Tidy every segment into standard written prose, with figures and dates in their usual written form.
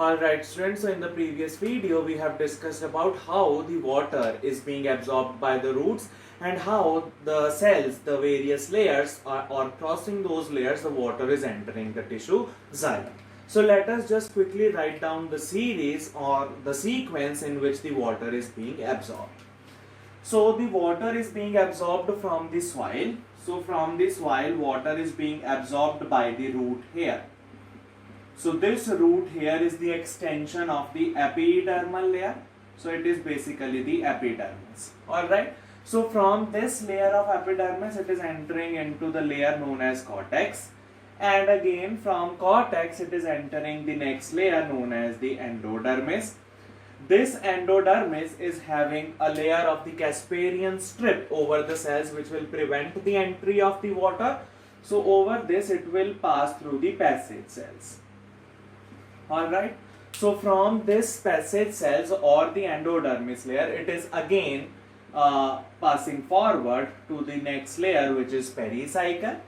Alright students, so in the previous video we have discussed about how the water is being absorbed by the roots and how the cells, the various layers are crossing those layers, the water is entering the tissue xylem. So let us just quickly write down the series or the sequence in which the water is being absorbed. So the water is being absorbed from the soil. So from the soil water is being absorbed by the root hair. So this root here is the extension of the epidermal layer. So it is basically the epidermis. Alright. So from this layer of epidermis it is entering into the layer known as cortex. And again from cortex it is entering the next layer known as the endodermis. This endodermis is having a layer of the Casparian strip over the cells which will prevent the entry of the water. So over this it will pass through the passage cells. Alright, so from this passage cells or the endodermis layer, it is again passing forward to the next layer which is pericycle.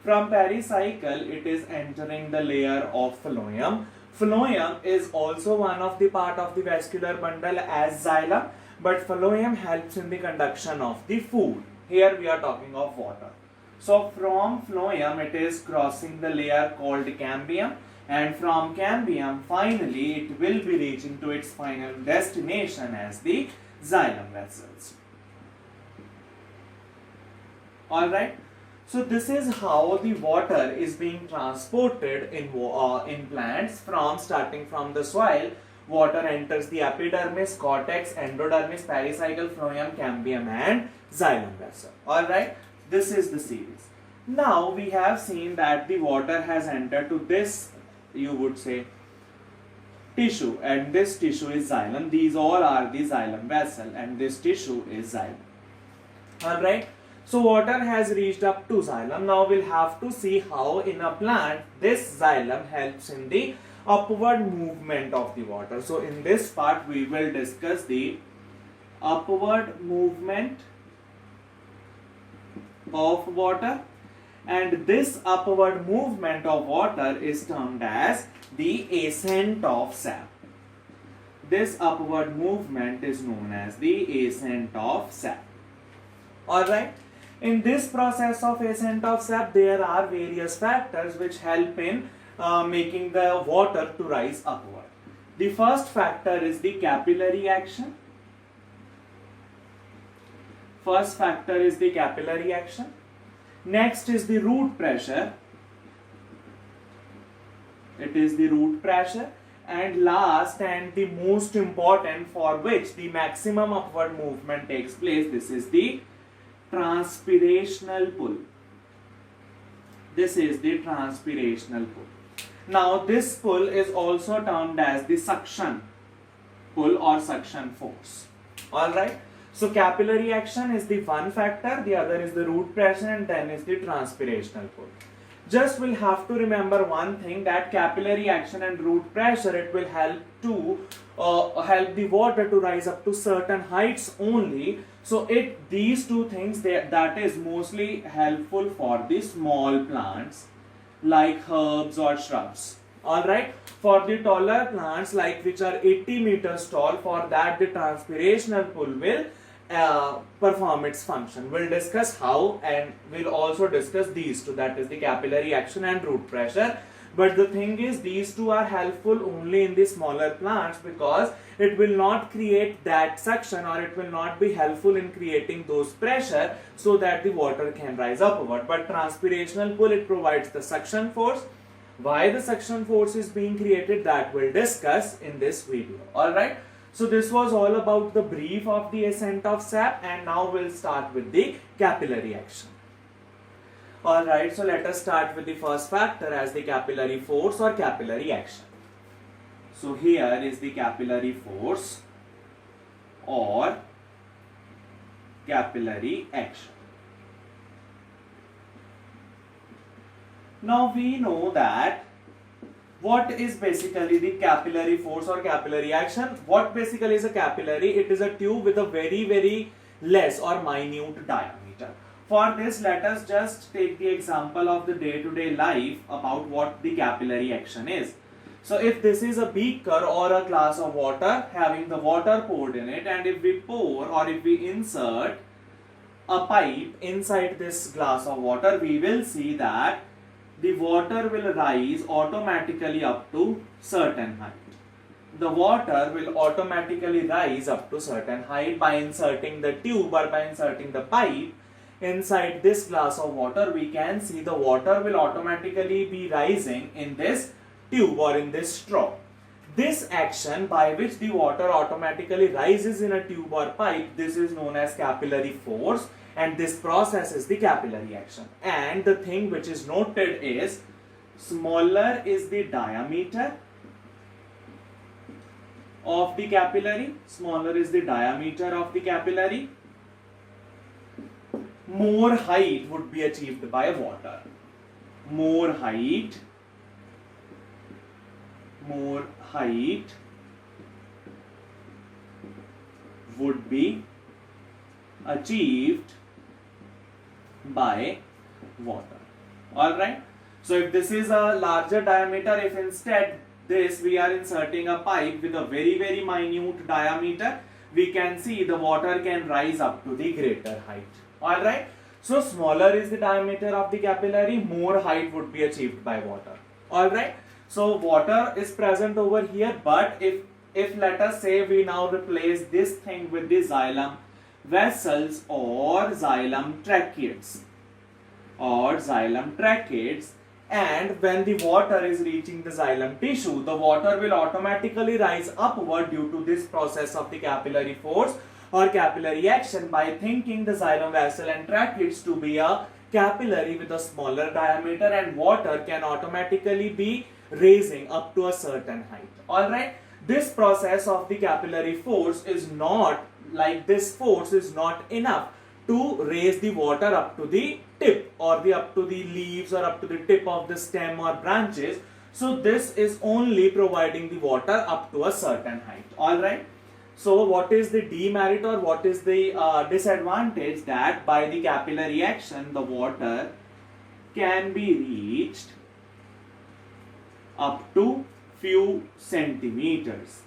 From pericycle, it is entering the layer of phloem. Phloem is also one of the part of the vascular bundle as xylem, but phloem helps in the conduction of the food. Here we are talking of water. So from phloem, it is crossing the layer called cambium. And from cambium, finally, it will be reaching to its final destination as the xylem vessels. Alright, so this is how the water is being transported in plants starting from the soil. Water enters the epidermis, cortex, endodermis, pericycle, phloem, cambium and xylem vessel. Alright, this is the series. Now we have seen that the water has entered to this, you would say, tissue, and this tissue is xylem. These all are the xylem vessel and this tissue is xylem. Alright, so water has reached up to xylem. Now we'll have to see how in a plant this xylem helps in the upward movement of the water. So in this part we will discuss the upward movement of water. And this upward movement of water is termed as the ascent of sap. This upward movement is known as the ascent of sap. Alright. In this process of ascent of sap, there are various factors which help in making the water to rise upward. The first factor is the capillary action. First factor is the capillary action. Next is the root pressure. It is the root pressure. And last and the most important, for which the maximum upward movement takes place, this is the transpirational pull. This is the transpirational pull. Now this pull is also termed as the suction pull or suction force. Alright. So capillary action is the one factor, the other is the root pressure, and then is the transpirational pull. Just will have to remember one thing, that capillary action and root pressure, it will help to help the water to rise up to certain heights only. So these two things that is mostly helpful for the small plants like herbs or shrubs. Alright, for the taller plants like which are 80 meters tall, for that the transpirational pull will perform its function. We'll discuss how, and we'll also discuss these two, that is the capillary action and root pressure. But the thing is, these two are helpful only in the smaller plants because it will not create that suction, or it will not be helpful in creating those pressure so that the water can rise upward. But transpirational pull, it provides the suction force. Why the suction force is being created, that we'll discuss in this video. Alright. So this was all about the brief of the ascent of sap, and now we'll start with the capillary action. Alright, so let us start with the first factor as the capillary force or capillary action. So here is the capillary force or capillary action. Now we know that what is basically the capillary force or capillary action. What basically is a capillary? It is a tube with a very less or minute diameter. For this, let us just take the example of the day-to-day life about what the capillary action is. So if this is a beaker or a glass of water having the water poured in it, and if we pour or if we insert a pipe inside this glass of water, we will see that the water will rise automatically up to certain height. The water will automatically rise up to certain height by inserting the tube or by inserting the pipe inside this glass of water. We can see the water will automatically be rising in this tube or in this straw. This action by which the water automatically rises in a tube or pipe, this is known as capillary force, and this process is the capillary action. And the thing which is noted is, smaller is the diameter of the capillary, smaller is the diameter of the capillary, more height would be achieved by water. More height would be achieved by water. Alright. So if this is a larger diameter, if instead this we are inserting a pipe with a very minute diameter, we can see the water can rise up to the greater height. Alright. So smaller is the diameter of the capillary, more height would be achieved by water. Alright. So water is present over here, but if let us say we now replace this thing with the xylem vessels or xylem tracheids, and when the water is reaching the xylem tissue, the water will automatically rise upward due to this process of the capillary force or capillary action by thinking the xylem vessel and tracheids to be a capillary with a smaller diameter, and water can automatically be raising up to a certain height. Alright, this process of the capillary force is not like this force is not enough to raise the water up to the tip or up to the leaves or up to the tip of the stem or branches. So this is only providing the water up to a certain height. Alright. So what is the demerit or what is the disadvantage? That by the capillary action the water can be reached up to few centimeters.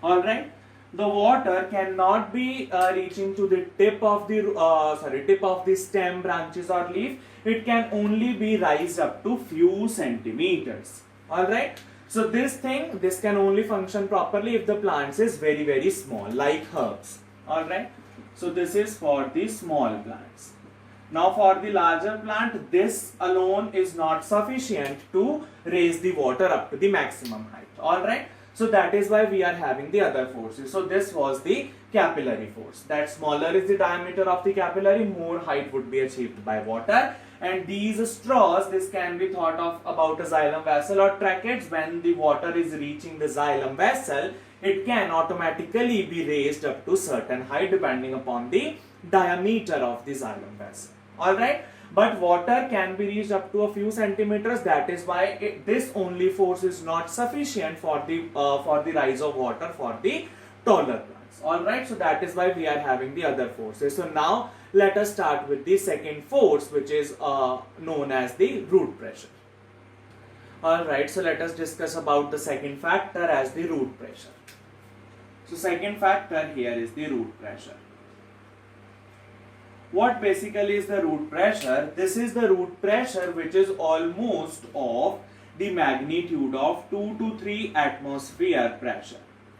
Alright, the water cannot be reaching to the tip of the stem, branches or leaf. It can only be raised up to few centimeters. Alright, so this can only function properly if the plant is very small, like herbs. Alright, so this is for the small plants. Now for the larger plant, this alone is not sufficient to raise the water up to the maximum height. Alright. So that is why we are having the other forces. So this was the capillary force. That smaller is the diameter of the capillary, more height would be achieved by water. And these straws, this can be thought of about a xylem vessel or tracheids. When the water is reaching the xylem vessel, it can automatically be raised up to certain height depending upon the diameter of the xylem vessel. Alright, but water can be reached up to a few centimeters. That is why this only force is not sufficient for the rise of water for the taller plants. Alright, so that is why we are having the other forces. So now let us start with the second force, which is known as the root pressure. Alright, so let us discuss about the second factor as the root pressure. So second factor here is the root pressure. What basically is the root pressure? This is the root pressure which is almost of the magnitude of 2 to 3 atmosphere pressure.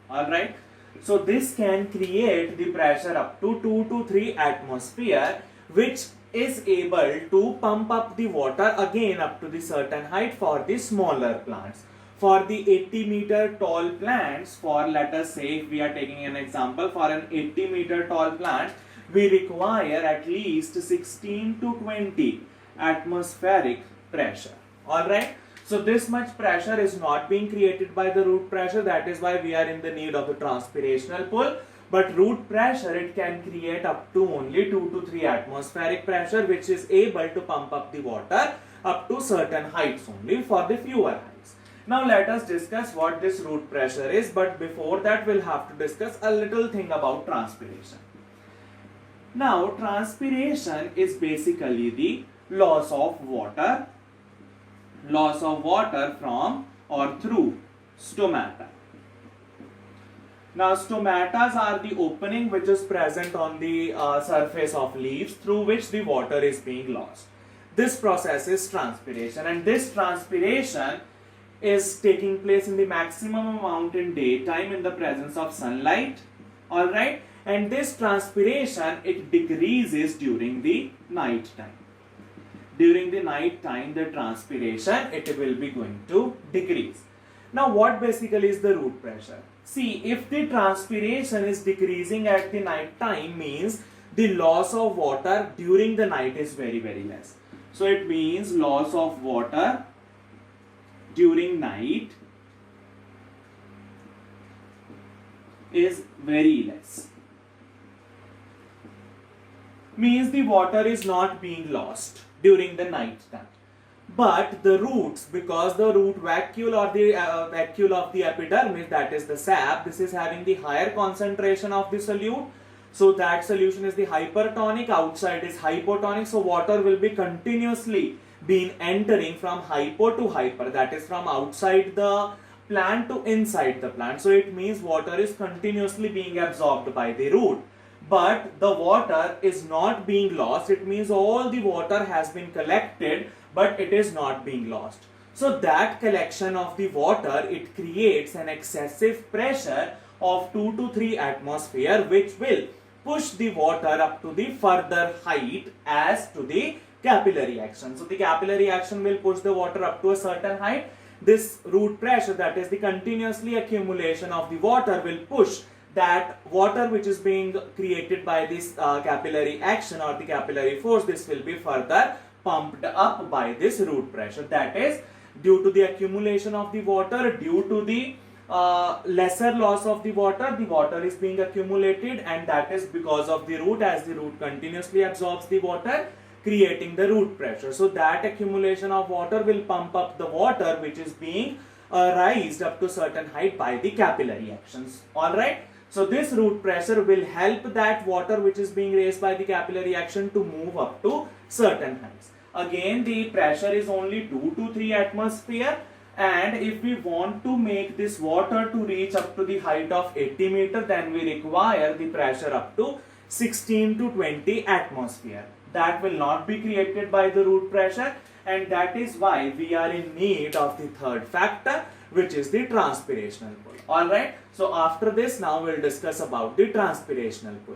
Alright. So this can create the pressure up to 2 to 3 atmosphere, which is able to pump up the water again up to the certain height for the smaller plants. For the 80-meter tall plants, for let us say if we are taking an example, for an 80-meter tall plant, we require at least 16 to 20 atmospheric pressure. Alright. So this much pressure is not being created by the root pressure. That is why we are in the need of a transpirational pull. But root pressure, it can create up to only 2 to 3 atmospheric pressure, which is able to pump up the water up to certain heights only for the fewer heights. Now let us discuss what this root pressure is. But before that, we'll have to discuss a little thing about transpiration. Now, transpiration is basically the loss of water loss of water from or through stomata. Now stomatas are the opening which is present on the surface of leaves through which the water is being lost. This process is transpiration, and this transpiration is taking place in the maximum amount in daytime in the presence of sunlight. Alright, and this transpiration, it decreases during the night time. During the night time, the transpiration, it will be going to decrease. Now what basically is the root pressure? See, if the transpiration is decreasing at the night time, means the loss of water during the night is very less. So it means loss of water during night is very less. Means the water is not being lost during the night time. But the roots, because the root vacuole or the vacuole of the epidermis, that is the sap, this is having the higher concentration of the solute. So that solution is the hypertonic, outside is hypotonic. So water will be continuously being entering from hypo to hyper, that is from outside the plant to inside the plant. So it means water is continuously being absorbed by the root. But the water is not being lost. It means all the water has been collected, but it is not being lost. So that collection of the water, it creates an excessive pressure of 2 to 3 atmosphere, which will push the water up to the further height as to the capillary action. So the capillary action will push the water up to a certain height. This root pressure, that is the continuously accumulation of the water, will push that water which is being created by this capillary action or the capillary force, this will be further pumped up by this root pressure. That is due to the accumulation of the water, due to the lesser loss of the water is being accumulated, and that is because of the root, as the root continuously absorbs the water, creating the root pressure. So that accumulation of water will pump up the water which is being raised up to certain height by the capillary actions. Alright. So this root pressure will help that water which is being raised by the capillary action to move up to certain heights. Again, the pressure is only 2 to 3 atmosphere, and if we want to make this water to reach up to the height of 80 meter, then we require the pressure up to 16 to 20 atmosphere. That will not be created by the root pressure, and that is why we are in need of the third factor, which is the transpirational pull. Alright, so after this, now we'll discuss about the transpirational pull.